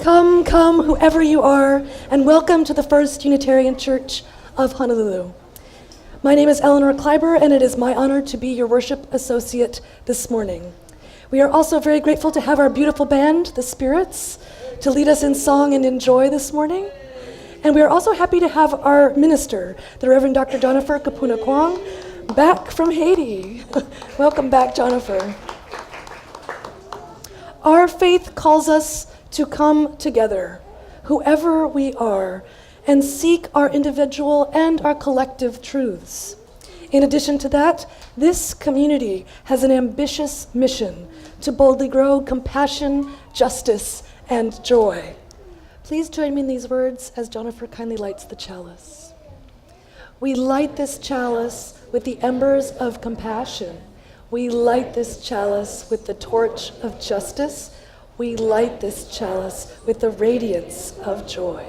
Come, come, whoever you are, and welcome to the First Unitarian Church of Honolulu. My name is Eleanor Kleiber, and it is my honor to be your worship associate this morning. We are also very grateful to have our beautiful band, the Spirits, to lead us in song and in joy this morning. And we are also happy to have our minister, the Reverend Dr. Jennifer Kapuna Kwong, back from Haiti. Welcome back, Jennifer. Our faith calls us to come together, whoever we are, and seek our individual and our collective truths. In addition to that, this community has an ambitious mission to boldly grow compassion, justice, and joy. Please join me in these words as Jennifer kindly lights the chalice. We light this chalice with the embers of compassion. We light this chalice with the torch of justice. We light this chalice with the radiance of joy.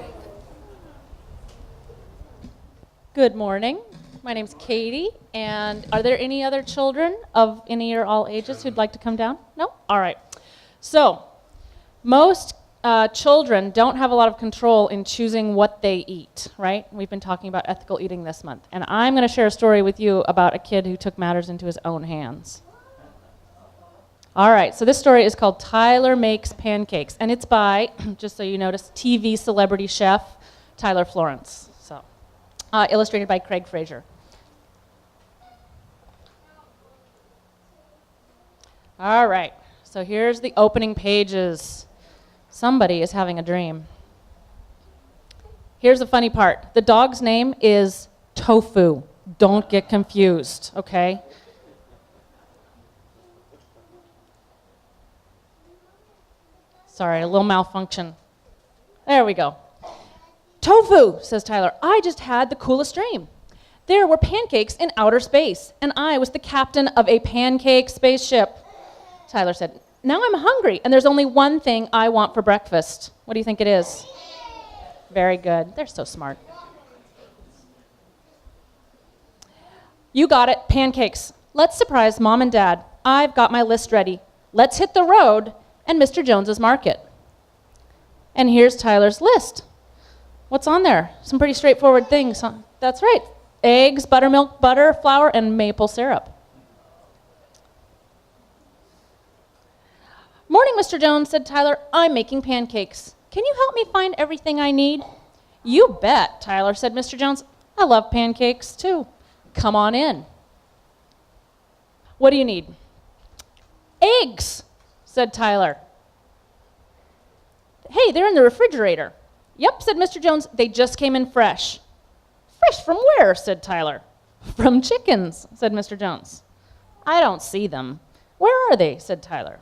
Good morning. My name's Katie, and are there any other children of any or all ages who'd like to come down? No? All right. So, most children don't have a lot of control in choosing what they eat, right? We've been talking about ethical eating this month, and I'm going to share a story with you about a kid who took matters into his own hands. All right, so this story is called Tyler Makes Pancakes, and it's by, just so you notice, TV celebrity chef Tyler Florence. So, illustrated by Craig Fraser. All right, so here's the opening pages. Somebody is having a dream. Here's the funny part. The dog's name is Tofu. Don't get confused, okay? Sorry, a little malfunction. There we go. Tofu, says Tyler. I just had the coolest dream. There were pancakes in outer space, and I was the captain of a pancake spaceship. Tyler said, now I'm hungry, and there's only one thing I want for breakfast. What do you think it is? Very good. They're so smart. You got it, pancakes. Let's surprise Mom and Dad. I've got my list ready. Let's hit the road and Mr. Jones's Market. And here's Tyler's list. What's on there? Some pretty straightforward things, huh? That's right. Eggs, buttermilk, butter, flour, and maple syrup. Morning, Mr. Jones, said Tyler. I'm making pancakes. Can you help me find everything I need? You bet, Tyler, said Mr. Jones. I love pancakes, too. Come on in. What do you need? Eggs, said Tyler. Hey, they're in the refrigerator. Yep, said Mr. Jones. They just came in fresh. Fresh from where, said Tyler. From chickens, said Mr. Jones. I don't see them. Where are they, said Tyler.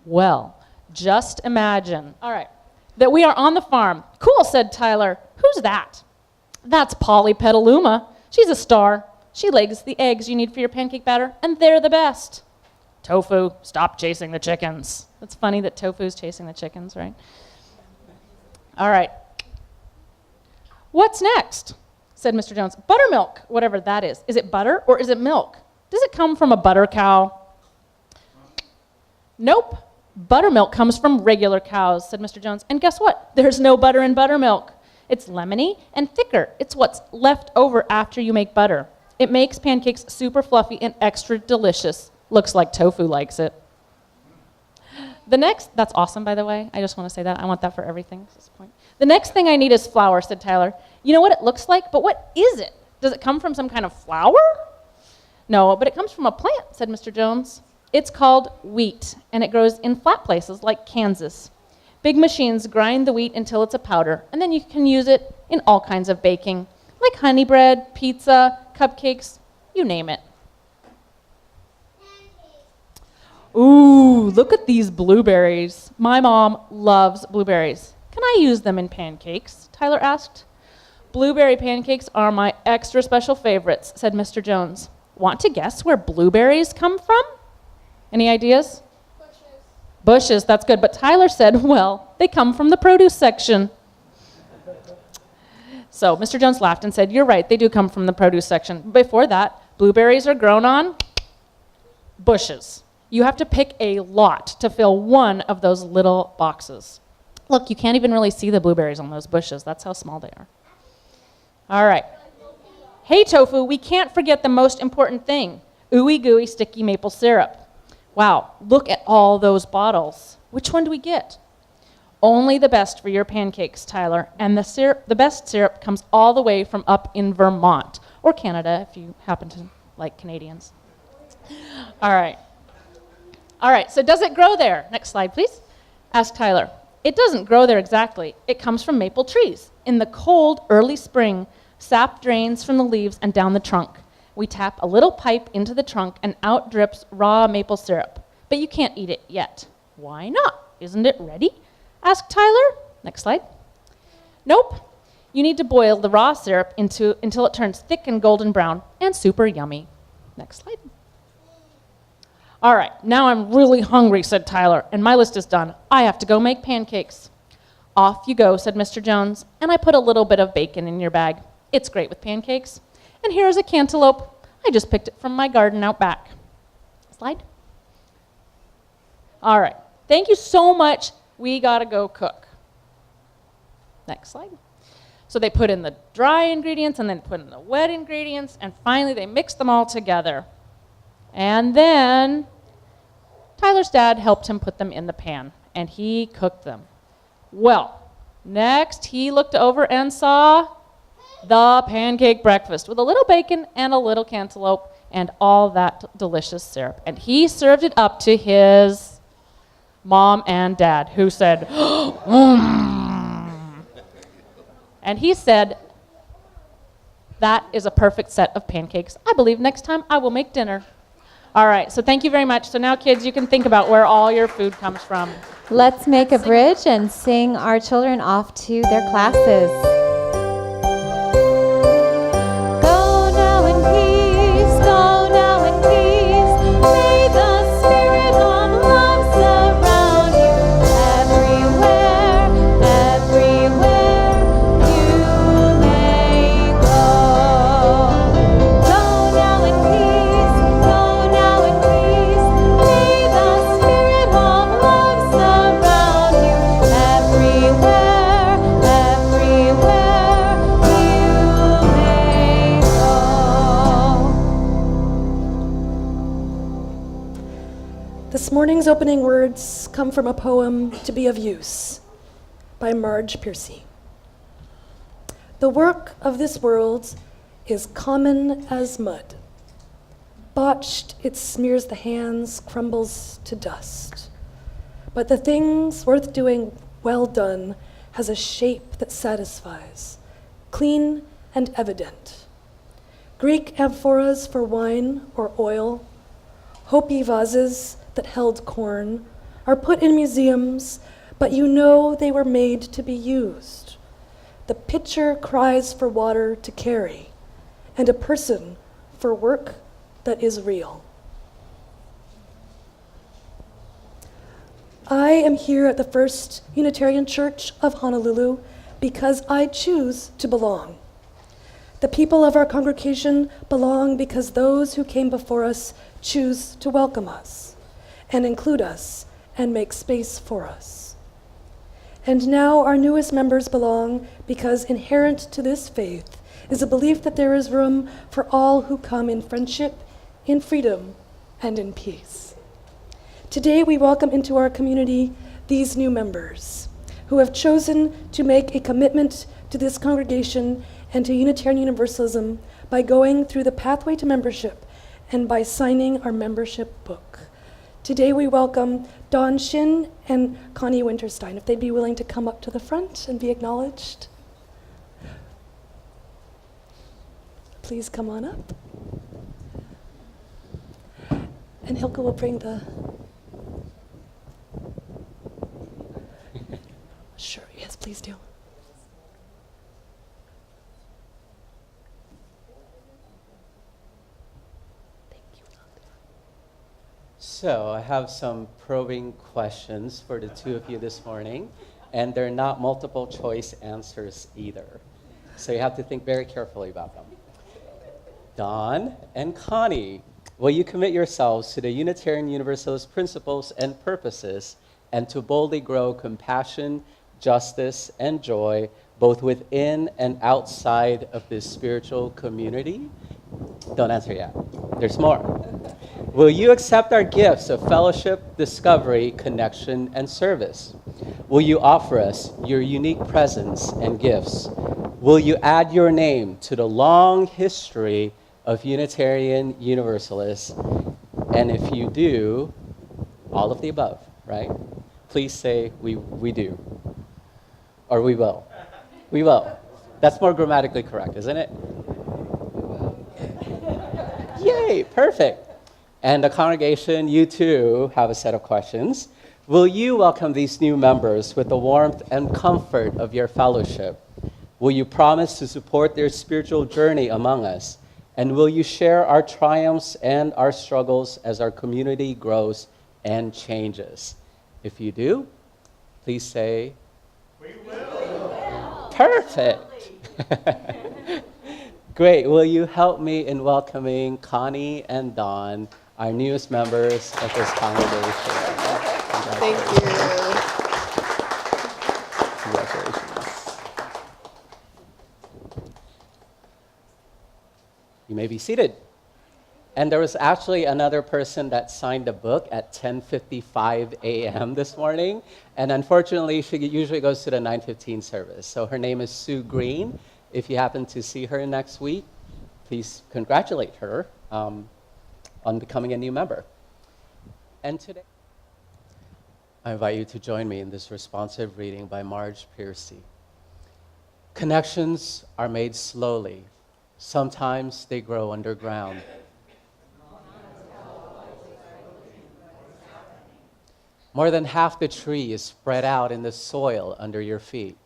Well, just imagine, all right, that we are on the farm. Cool, said Tyler. Who's that? That's Polly Petaluma. She's a star. She lays the eggs you need for your pancake batter, and they're the best. Tofu, stop chasing the chickens. It's funny that Tofu's chasing the chickens, right? All right. What's next? Said Mr. Jones. Buttermilk, whatever that is. Is it butter or is it milk? Does it come from a butter cow? Nope. Buttermilk comes from regular cows, said Mr. Jones. And guess what? There's no butter in buttermilk. It's lemony and thicker. It's what's left over after you make butter. It makes pancakes super fluffy and extra delicious. Looks like Tofu likes it. That's awesome, by the way. I just want to say that. I want that for everything at this point. The next thing I need is flour, said Tyler. You know what it looks like, but what is it? Does it come from some kind of flour? No, but it comes from a plant, said Mr. Jones. It's called wheat, and it grows in flat places like Kansas. Big machines grind the wheat until it's a powder, and then you can use it in all kinds of baking, like honey bread, pizza, cupcakes, you name it. Ooh, look at these blueberries. My mom loves blueberries. Can I use them in pancakes? Tyler asked. Blueberry pancakes are my extra special favorites, said Mr. Jones. Want to guess where blueberries come from? Any ideas? Bushes, that's good. But Tyler said, well, they come from the produce section. So Mr. Jones laughed and said, you're right, they do come from the produce section. Before that, blueberries are grown on bushes. You have to pick a lot to fill one of those little boxes. Look, you can't even really see the blueberries on those bushes. That's how small they are. All right. Hey, tofu, we can't forget the most important thing, ooey gooey sticky maple syrup. Wow, look at all those bottles. Which one do we get? Only the best for your pancakes, Tyler. And the best syrup comes all the way from up in Vermont, or Canada, if you happen to like Canadians. All right. All right, so does it grow there? Next slide, please. Asked Tyler. It doesn't grow there exactly. It comes from maple trees. In the cold, early spring, sap drains from the leaves and down the trunk. We tap a little pipe into the trunk and out drips raw maple syrup. But you can't eat it yet. Why not? Isn't it ready? Asked Tyler. Next slide. Nope. You need to boil the raw syrup until it turns thick and golden brown and super yummy. Next slide. All right, now I'm really hungry, said Tyler, and my list is done. I have to go make pancakes. Off you go, said Mr. Jones, and I put a little bit of bacon in your bag. It's great with pancakes. And here's a cantaloupe. I just picked it from my garden out back. Slide. All right, thank you so much. We gotta go cook. Next slide. So they put in the dry ingredients and then put in the wet ingredients, and finally they mixed them all together. And then Tyler's dad helped him put them in the pan, and he cooked them. Well, next he looked over and saw the pancake breakfast with a little bacon and a little cantaloupe and all that delicious syrup. And he served it up to his mom and dad, who said, And he said, that is a perfect set of pancakes. I believe next time I will make dinner. All right, so thank you very much. So now, kids, you can think about where all your food comes from. Let's make a bridge and sing our children off to their classes. Go now in peace, go now in peace. May the spirit of love surround you everywhere, everywhere you may go. Go now in peace, go now in peace. May the spirit of love surround you everywhere, everywhere you may go. This morning's opening words come from a poem, To Be of Use, by Marge Piercy. The work of this world is common as mud. Botched, it smears the hands, crumbles to dust. But the things worth doing well done has a shape that satisfies, clean and evident. Greek amphoras for wine or oil, Hopi vases that held corn, are put in museums, but you know they were made to be used. The pitcher cries for water to carry, and a person for work that is real. I am here at the First Unitarian Church of Honolulu because I choose to belong. The people of our congregation belong because those who came before us choose to welcome us and include us and make space for us. And now our newest members belong because inherent to this faith is a belief that there is room for all who come in friendship, in freedom, and in peace. Today we welcome into our community these new members who have chosen to make a commitment to this congregation and to Unitarian Universalism by going through the pathway to membership and by signing our membership book. Today we welcome Dawn Shin and Connie Winterstein, if they'd be willing to come up to the front and be acknowledged. Please come on up. And Hilke will bring the... Sure, yes, please do. So I have some probing questions for the two of you this morning, and they're not multiple choice answers either. So you have to think very carefully about them. Dawn and Connie, will you commit yourselves to the Unitarian Universalist principles and purposes and to boldly grow compassion, justice, and joy, both within and outside of this spiritual community? Don't answer yet. There's more. Will you accept our gifts of fellowship, discovery, connection, and service? Will you offer us your unique presence and gifts? Will you add your name to the long history of Unitarian Universalists? And if you do, all of the above, right? Please say, we do. Or we will. We will. That's more grammatically correct, isn't it? Yay, perfect. And the congregation, you too have a set of questions. Will you welcome these new members with the warmth and comfort of your fellowship? Will you promise to support their spiritual journey among us? And will you share our triumphs and our struggles as our community grows and changes? If you do, please say, we will. Perfect. Great. Will you help me in welcoming Connie and Dawn, our newest members of this congregation? Thank you. Congratulations. You may be seated. And there was actually another person that signed a book at 10:55 a.m. this morning. And unfortunately, she usually goes to the 9:15 service. So her name is Sue Green. If you happen to see her next week, please congratulate her on becoming a new member. And today, I invite you to join me in this responsive reading by Marge Piercy. Connections are made slowly. Sometimes they grow underground. More than half the tree is spread out in the soil under your feet.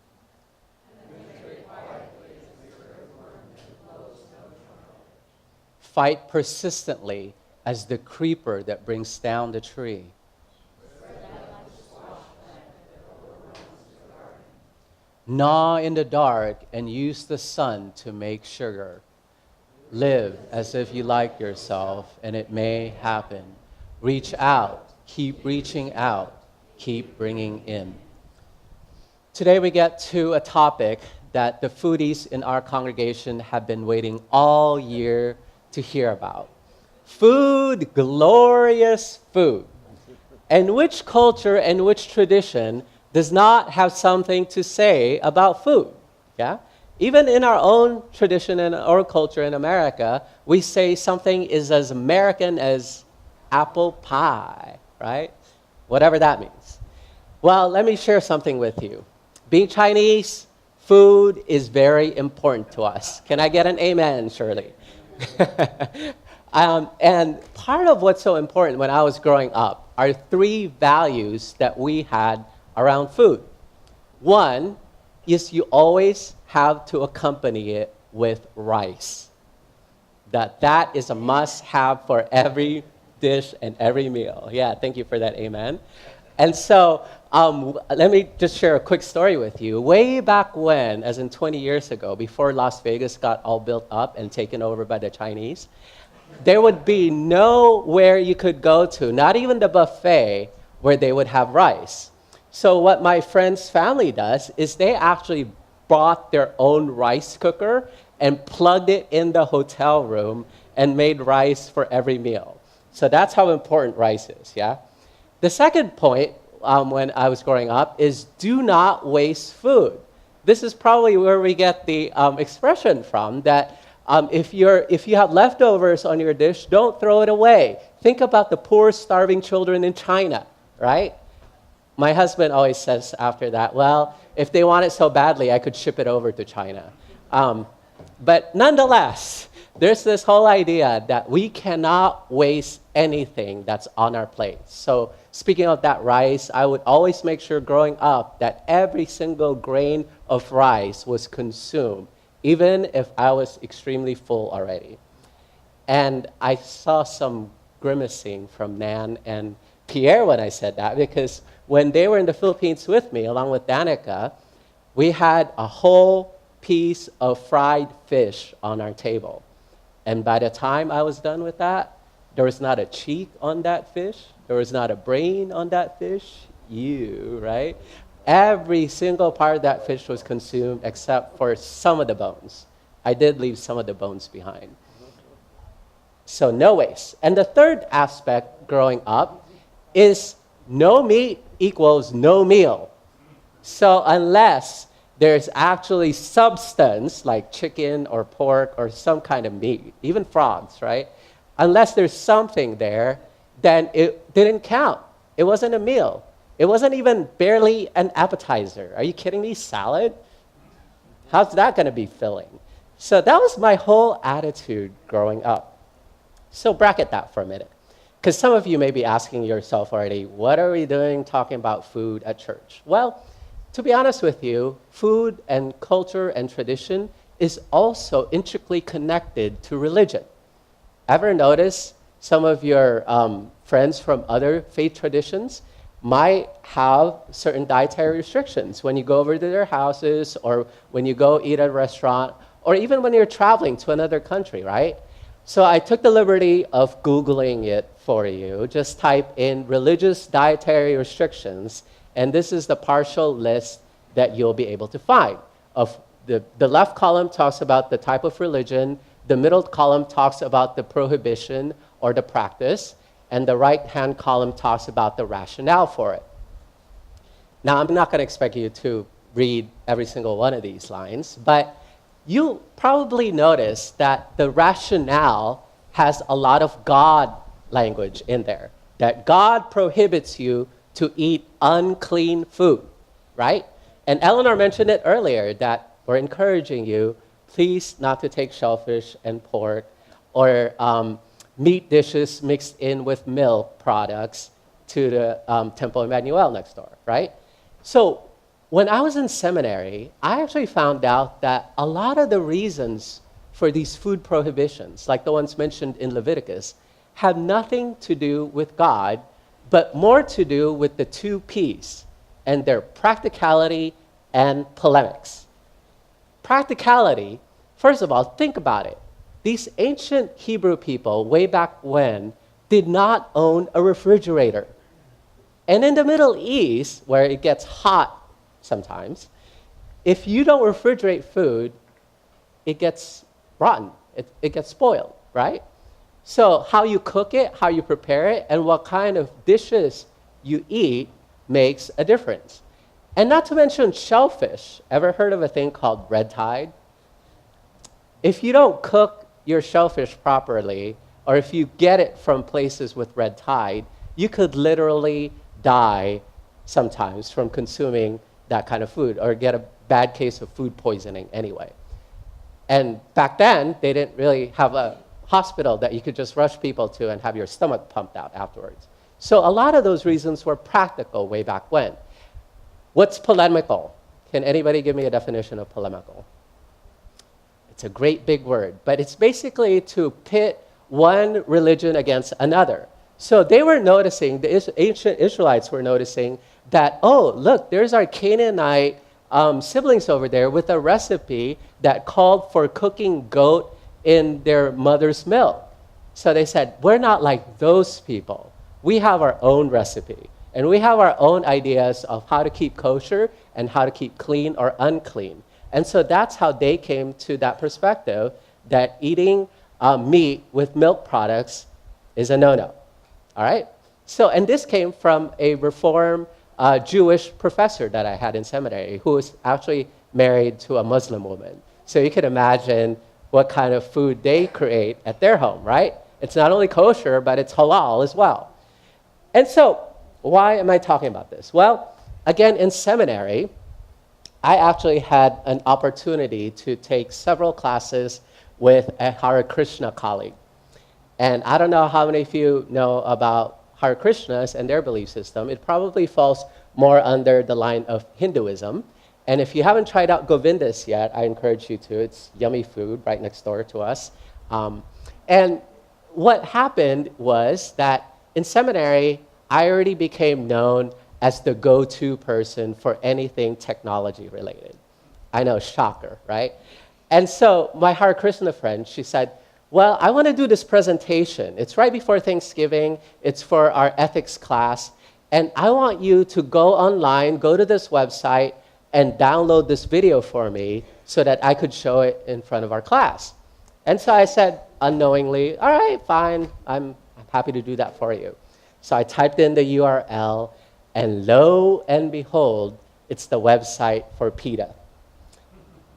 Fight persistently as the creeper that brings down the tree. Gnaw in the dark and use the sun to make sugar. Live as if you like yourself, and it may happen. Reach out, keep reaching out, keep bringing in. Today we get to a topic that the foodies in our congregation have been waiting all year to hear about. Food, glorious food. And which culture and which tradition does not have something to say about food? Yeah? Even in our own tradition and our culture in America, we say something is as American as apple pie, right? Whatever that means. Well, let me share something with you. Being Chinese, food is very important to us. Can I get an amen, Shirley? And part of what's so important when I was growing up are three values that we had around food. One is you always have to accompany it with rice. That is a must-have for every dish and every meal. Yeah, thank you for that, amen. And so let me just share a quick story with you. Way back when, as in 20 years ago, before Las Vegas got all built up and taken over by the Chinese, there would be nowhere you could go to, not even the buffet, where they would have rice. So what my friend's family does is they actually bought their own rice cooker and plugged it in the hotel room and made rice for every meal. So that's how important rice is, yeah? The second point when I was growing up is do not waste food. This is probably where we get the expression from that if you have leftovers on your dish, don't throw it away. Think about the poor, starving children in China, right? My husband always says after that, well, if they want it so badly, I could ship it over to China. But nonetheless, there's this whole idea that we cannot waste anything that's on our plate. So speaking of that rice, I would always make sure growing up that every single grain of rice was consumed, even if I was extremely full already. And I saw some grimacing from Nan and Pierre when I said that, because when they were in the Philippines with me, along with Danica, we had a whole piece of fried fish on our table. And by the time I was done with that, there was not a cheek on that fish. There was not a brain on that fish. Right? Every single part of that fish was consumed except for some of the bones. I did leave some of the bones behind. So no waste. And the third aspect growing up is no meat equals no meal. So unless there's actually substance like chicken or pork or some kind of meat, even frogs, right? Unless there's something there, then it didn't count. It wasn't a meal. It wasn't even barely an appetizer. Are you kidding me? Salad? How's that going to be filling? So that was my whole attitude growing up. So bracket that for a minute. Because some of you may be asking yourself already, what are we doing talking about food at church? Well, to be honest with you, food and culture and tradition is also intricately connected to religion. Ever notice some of your friends from other faith traditions might have certain dietary restrictions when you go over to their houses or when you go eat at a restaurant or even when you're traveling to another country, right? So I took the liberty of Googling it for you. Just type in religious dietary restrictions, and this is the partial list that you'll be able to find. Of the left column talks about the type of religion, the middle column talks about the prohibition or the practice, and the right-hand column talks about the rationale for it. Now, I'm not going to expect you to read every single one of these lines, but you'll probably notice that the rationale has a lot of God language in there, that God prohibits you to eat unclean food, right? And Eleanor mentioned it earlier, that we're encouraging you, please not to take shellfish and pork or meat dishes mixed in with milk products to the Temple Emmanuel next door, right? So when I was in seminary, I actually found out that a lot of the reasons for these food prohibitions, like the ones mentioned in Leviticus, have nothing to do with God, but more to do with the two P's, and their practicality and polemics. Practicality, first of all, think about it. These ancient Hebrew people, way back when, did not own a refrigerator. And in the Middle East, where it gets hot sometimes, if you don't refrigerate food, it gets rotten, it gets spoiled, right? So how you cook it, how you prepare it, and what kind of dishes you eat makes a difference. And not to mention shellfish. Ever heard of a thing called red tide? If you don't cook your shellfish properly, or if you get it from places with red tide, you could literally die sometimes from consuming that kind of food, or get a bad case of food poisoning anyway. And back then, they didn't really have a hospital that you could just rush people to and have your stomach pumped out afterwards. So a lot of those reasons were practical way back when. What's polemical? Can anybody give me a definition of polemical? It's a great big word, but it's basically to pit one religion against another. So they were noticing, the ancient Israelites were noticing that, oh, look, there's our Canaanite siblings over there with a recipe that called for cooking goat in their mother's milk. So they said, we're not like those people. We have our own recipe, and we have our own ideas of how to keep kosher and how to keep clean or unclean. And so that's how they came to that perspective that eating meat with milk products is a no-no. All right? So, and this came from a Reform Jewish professor that I had in seminary who was actually married to a Muslim woman. So you can imagine what kind of food they create at their home, right? It's not only kosher, but it's halal as well. And so, why am I talking about this? Well, again, in seminary, I actually had an opportunity to take several classes with a Hare Krishna colleague. And I don't know how many of you know about Hare Krishnas and their belief system. It probably falls more under the line of Hinduism. And if you haven't tried out Govindas yet, I encourage you to. It's yummy food right next door to us. And what happened was that in seminary, I already became known as the go-to person for anything technology related. I know, shocker, right? And so my Hare Krishna friend, she said, well, I want to do this presentation. It's right before Thanksgiving. It's for our ethics class. And I want you to go online, go to this website, and download this video for me so that I could show it in front of our class. And so I said unknowingly, all right, fine, I'm happy to do that for you. So I typed in the URL, and lo and behold, it's the website for PETA.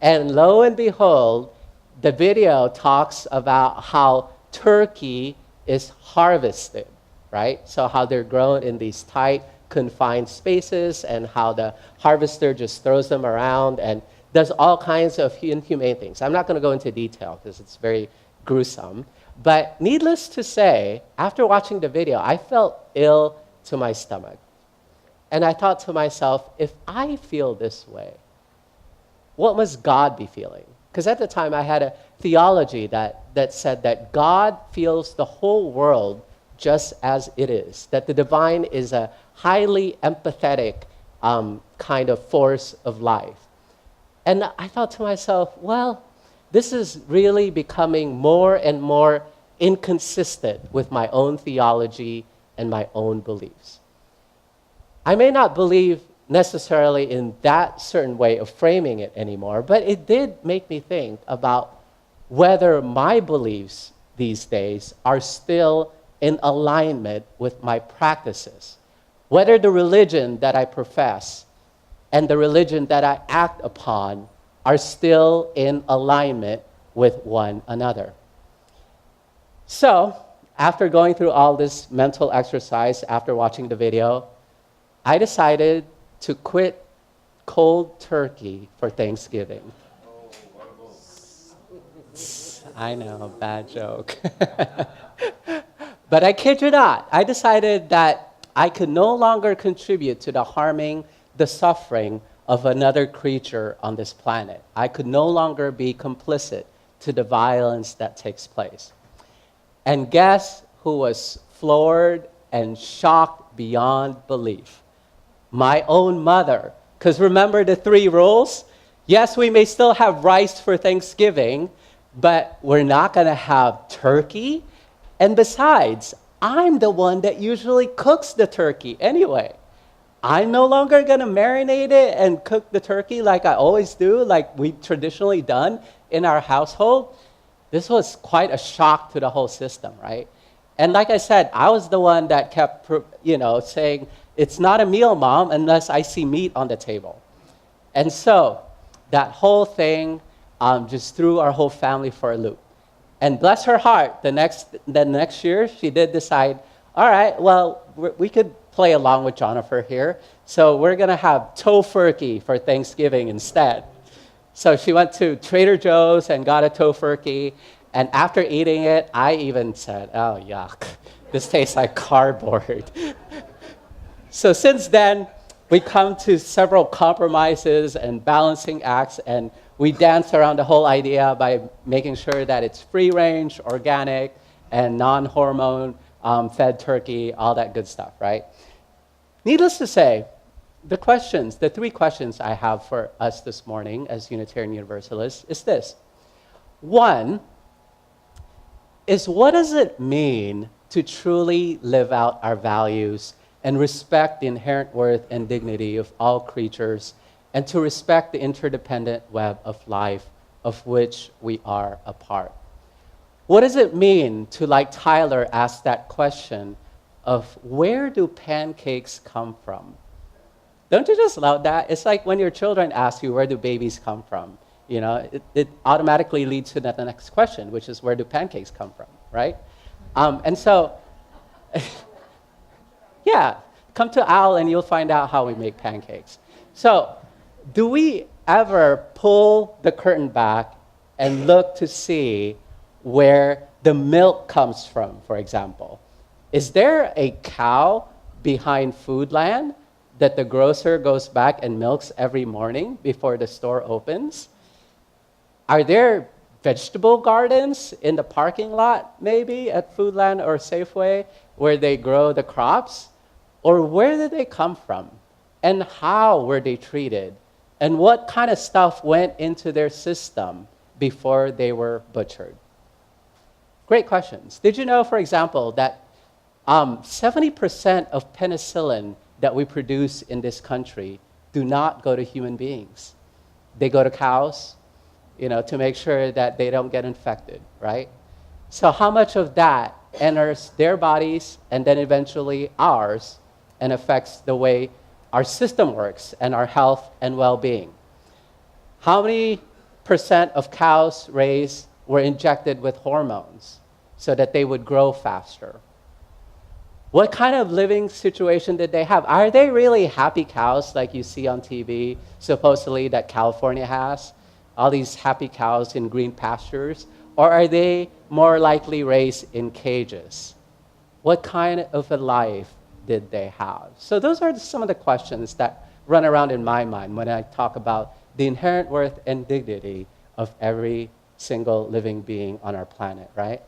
And lo and behold, the video talks about how turkey is harvested, right? So how they're grown in these tight, confined spaces, and how the harvester just throws them around and does all kinds of inhumane things. I'm not going to go into detail because it's very gruesome. But needless to say, after watching the video, I felt ill to my stomach. And I thought to myself, if I feel this way, what must God be feeling? Because at the time I had a theology that said that God feels the whole world just as it is, that the divine is a highly empathetic kind of force of life. And I thought to myself, well, this is really becoming more and more inconsistent with my own theology and my own beliefs. I may not believe necessarily in that certain way of framing it anymore, but it did make me think about whether my beliefs these days are still in alignment with my practices, whether the religion that I profess and the religion that I act upon are still in alignment with one another. So, after going through all this mental exercise, after watching the video, I decided to quit cold turkey for Thanksgiving. I know, bad joke. But I kid you not, I decided that I could no longer contribute to the harming, the suffering of another creature on this planet. I could no longer be complicit to the violence that takes place. And guess who was floored and shocked beyond belief? My own mother. Because remember the 3 rules? Yes, we may still have rice for Thanksgiving, but we're not going to have turkey. And besides, I'm the one that usually cooks the turkey anyway. I'm no longer going to marinate it and cook the turkey like I always do, like we've traditionally done in our household. This was quite a shock to the whole system, right? And like I said, I was the one that kept, saying, it's not a meal, Mom, unless I see meat on the table. And so that whole thing just threw our whole family for a loop. And bless her heart, the next year, she did decide, all right, well, we could play along with Jennifer here. So we're going to have tofurkey for Thanksgiving instead. So she went to Trader Joe's and got a tofurkey. And after eating it, I even said, oh, yuck, this tastes like cardboard. So since then, we come to several compromises and balancing acts, and we dance around the whole idea by making sure that it's free-range, organic, and non-hormone fed turkey, all that good stuff, right? Needless to say, the 3 questions I have for us this morning as Unitarian Universalists is this. One is, what does it mean to truly live out our values and respect the inherent worth and dignity of all creatures, and to respect the interdependent web of life of which we are a part? What does it mean to, like Tyler asked that question of, where do pancakes come from? Don't you just love that? It's like when your children ask you, where do babies come from? It automatically leads to the next question, which is, where do pancakes come from, right? And so, yeah, come to Al and you'll find out how we make pancakes. So, do we ever pull the curtain back and look to see where the milk comes from, for example? Is there a cow behind Foodland that the grocer goes back and milks every morning before the store opens? Are there vegetable gardens in the parking lot, maybe, at Foodland or Safeway, where they grow the crops? Or where did they come from? And how were they treated? And what kind of stuff went into their system before they were butchered? Great questions. Did you know, for example, that 70% of penicillin that we produce in this country do not go to human beings. They go to cows, to make sure that they don't get infected, right? So how much of that enters their bodies and then eventually ours and affects the way our system works and our health and well-being? How many percent of cows raised were injected with hormones so that they would grow faster? What kind of living situation did they have? Are they really happy cows like you see on TV, supposedly that California has? All these happy cows in green pastures? Or are they more likely raised in cages? What kind of a life did they have? So those are some of the questions that run around in my mind when I talk about the inherent worth and dignity of every single living being on our planet, right?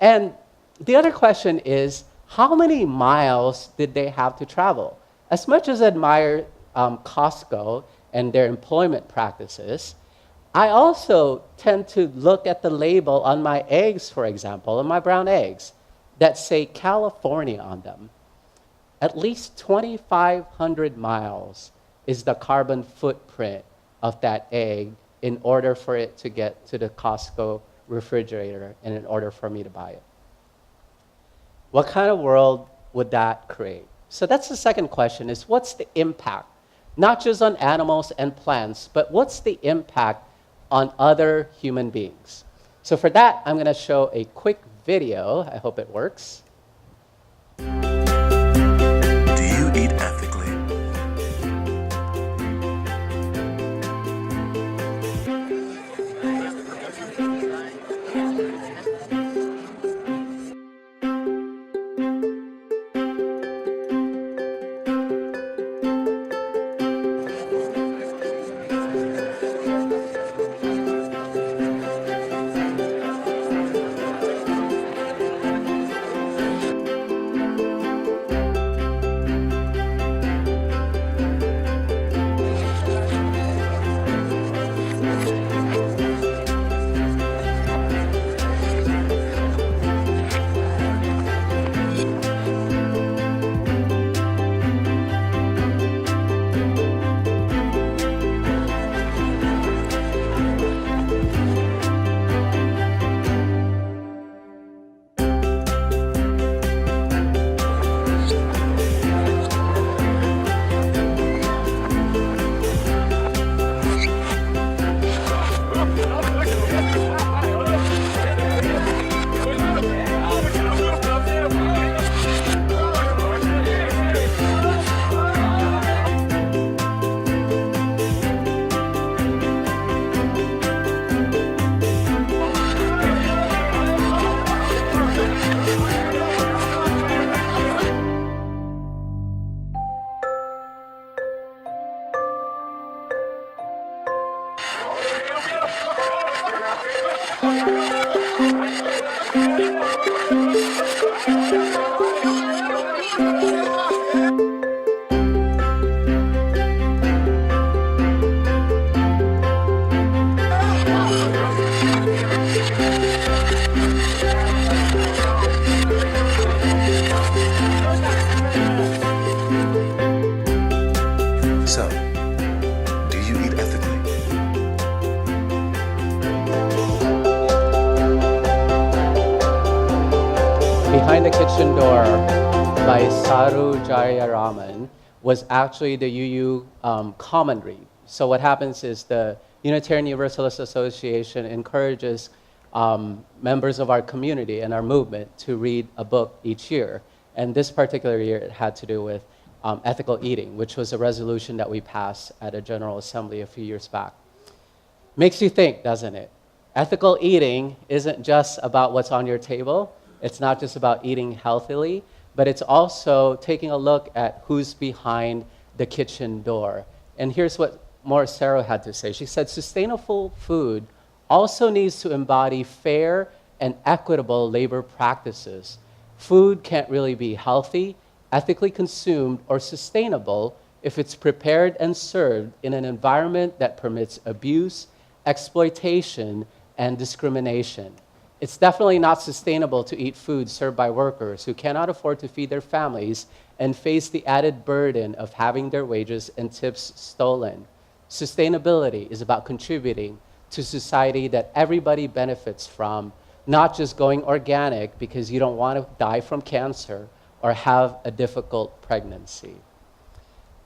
And the other question is, how many miles did they have to travel? As much as I admire Costco and their employment practices, I also tend to look at the label on my eggs, for example, on my brown eggs, that say California on them. At least 2,500 miles is the carbon footprint of that egg in order for it to get to the Costco refrigerator and in order for me to buy it. What kind of world would that create? So that's the second question, is what's the impact? Not just on animals and plants, but what's the impact on other human beings? So for that, I'm going to show a quick video. I hope it works. Do you eat ethically? So, do you eat ethically? Behind the Kitchen Door by Saru Jayaraman was actually the UU common read. So what happens is the Unitarian Universalist Association encourages members of our community and our movement to read a book each year. And this particular year, it had to do with ethical eating, which was a resolution that we passed at a General Assembly a few years back. Makes you think, doesn't it? Ethical eating isn't just about what's on your table. It's not just about eating healthily, but it's also taking a look at who's behind the kitchen door. And here's what Morris Sarah had to say. She said, sustainable food also needs to embody fair and equitable labor practices. Food can't really be healthy, ethically consumed, or sustainable if it's prepared and served in an environment that permits abuse, exploitation, and discrimination. It's definitely not sustainable to eat food served by workers who cannot afford to feed their families and face the added burden of having their wages and tips stolen. Sustainability is about contributing to society that everybody benefits from, not just going organic because you don't want to die from cancer or have a difficult pregnancy.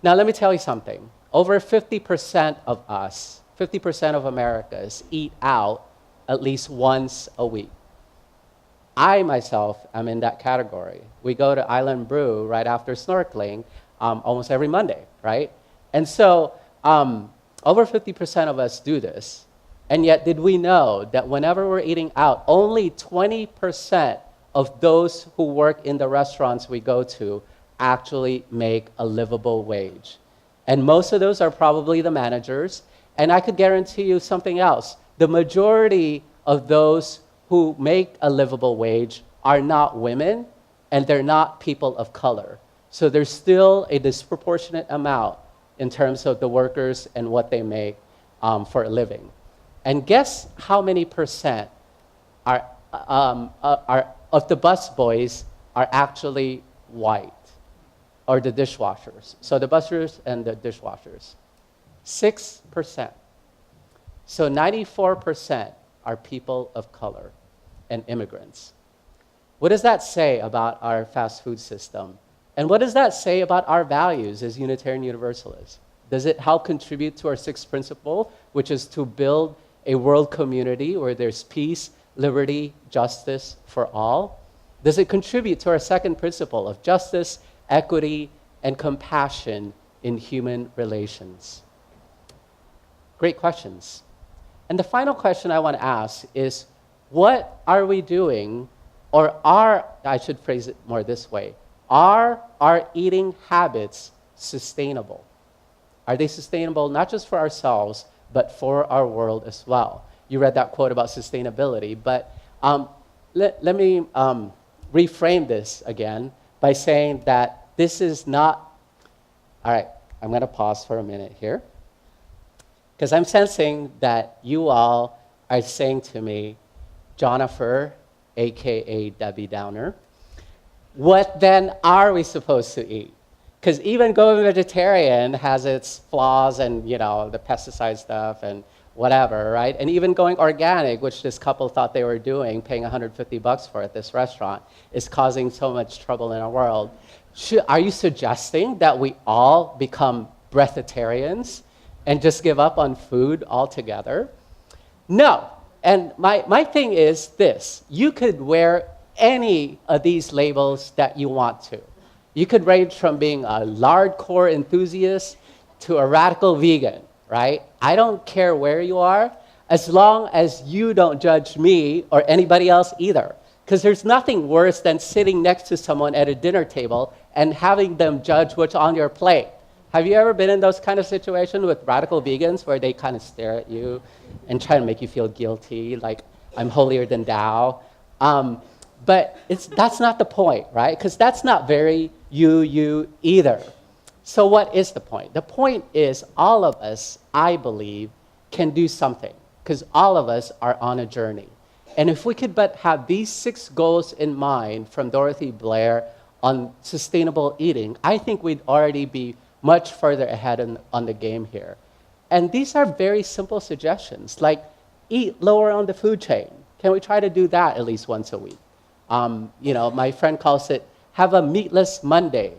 Now, let me tell you something. Over 50% of us, 50% of Americans eat out at least once a week. I myself am in that category. We go to Island Brew right after snorkeling almost every Monday, right? And so over 50% of us do this. And yet, did we know that whenever we're eating out, only 20% of those who work in the restaurants we go to actually make a livable wage? And most of those are probably the managers. And I could guarantee you something else. The majority of those who make a livable wage are not women, and they're not people of color. So there's still a disproportionate amount in terms of the workers and what they make for a living. And guess how many percent are of the busboys are actually white, or the dishwashers. So the busers and the dishwashers, 6%. So 94% are people of color and immigrants. What does that say about our fast food system? And what does that say about our values as Unitarian Universalists? Does it help contribute to our sixth principle, which is to build a world community where there's peace, liberty, justice for all? Does it contribute to our second principle of justice, equity, and compassion in human relations? Great questions. And the final question I want to ask is, what are we doing, or I should phrase it more this way, are our eating habits sustainable? Are they sustainable not just for ourselves, but for our world as well? You read that quote about sustainability, but let me reframe this again by saying that this is not, all right, I'm going to pause for a minute here, because I'm sensing that you all are saying to me, Jonathan, aka Debbie Downer, what then are we supposed to eat? Because even going vegetarian has its flaws and, you know, the pesticide stuff and whatever, right? And even going organic, which this couple thought they were doing, paying $150 for at this restaurant, is causing so much trouble in our world. Are you suggesting that we all become breatharians and just give up on food altogether? No. And my thing is this. You could wear any of these labels that you want to. You could range from being a lardcore enthusiast to a radical vegan, right? I don't care where you are, as long as you don't judge me or anybody else either. Because there's nothing worse than sitting next to someone at a dinner table and having them judge what's on your plate. Have you ever been in those kind of situations with radical vegans where they kind of stare at you and try to make you feel guilty, like I'm holier than thou? But that's not the point, right? Because that's not very you either. So what is the point? The point is all of us, I believe, can do something, because all of us are on a journey. And if we could but have these 6 goals in mind from Dorothy Blair on sustainable eating, I think we'd already be much further ahead on the game here. And these are very simple suggestions, like eat lower on the food chain. Can we try to do that at least once a week? You know, my friend calls it, have a meatless Monday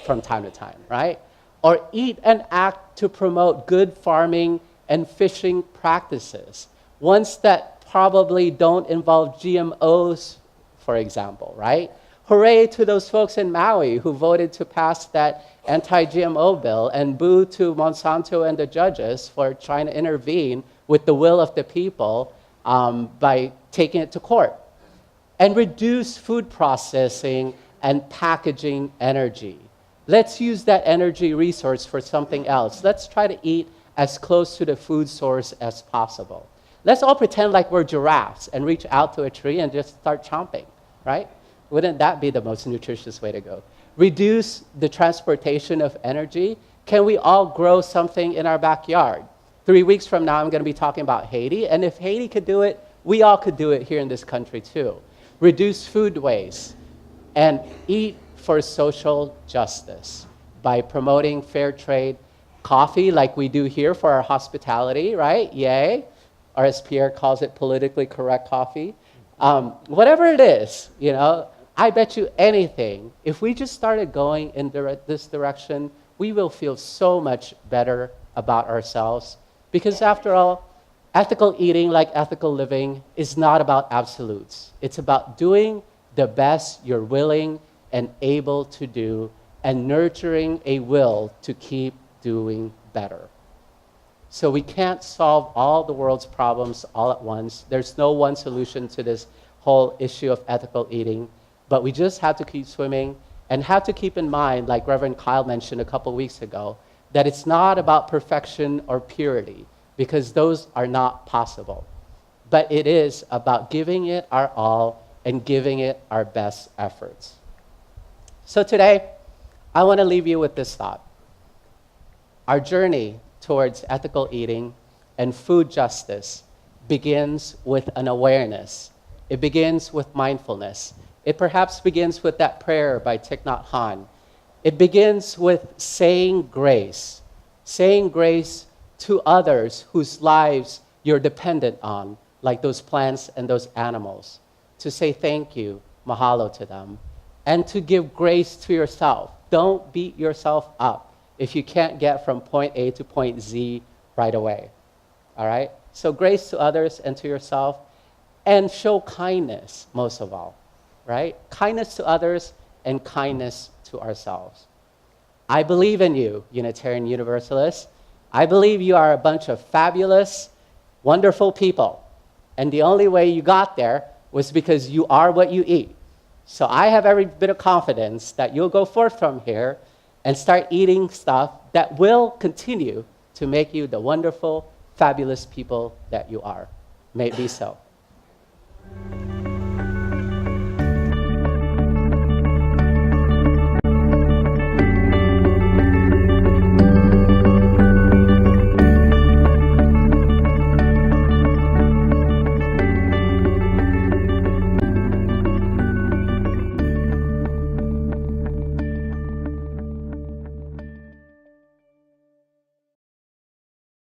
from time to time, right? Or eat and act to promote good farming and fishing practices, ones that probably don't involve GMOs, for example, right? Hooray to those folks in Maui who voted to pass that anti-GMO bill, and boo to Monsanto and the judges for trying to intervene with the will of the people by taking it to court. And reduce food processing and packaging energy. Let's use that energy resource for something else. Let's try to eat as close to the food source as possible. Let's all pretend like we're giraffes and reach out to a tree and just start chomping, right? Wouldn't that be the most nutritious way to go? Reduce the transportation of energy. Can we all grow something in our backyard? 3 weeks from now, I'm going to be talking about Haiti. And if Haiti could do it, we all could do it here in this country too. Reduce food waste and eat for social justice by promoting fair trade coffee like we do here for our hospitality, right? Yay. Or as Pierre calls it, politically correct coffee. Whatever it is, I bet you anything, if we just started going in this direction, we will feel so much better about ourselves. Because after all, ethical eating, like ethical living, is not about absolutes. It's about doing the best you're willing and able to do and nurturing a will to keep doing better. So we can't solve all the world's problems all at once. There's no one solution to this whole issue of ethical eating, but we just have to keep swimming and have to keep in mind, like Reverend Kyle mentioned a couple weeks ago, that it's not about perfection or purity, because those are not possible. But it is about giving it our all and giving it our best efforts. So today, I want to leave you with this thought. Our journey towards ethical eating and food justice begins with an awareness. It begins with mindfulness. It perhaps begins with that prayer by Thich Nhat Hanh. It begins with saying grace to others whose lives you're dependent on, like those plants and those animals, to say thank you, mahalo to them, and to give grace to yourself. Don't beat yourself up if you can't get from point A to point Z right away, all right? So grace to others and to yourself, and show kindness most of all, right? Kindness to others and kindness to ourselves. I believe in you, Unitarian Universalists. I believe you are a bunch of fabulous, wonderful people. And the only way you got there was because you are what you eat. So I have every bit of confidence that you'll go forth from here and start eating stuff that will continue to make you the wonderful, fabulous people that you are. May it be so.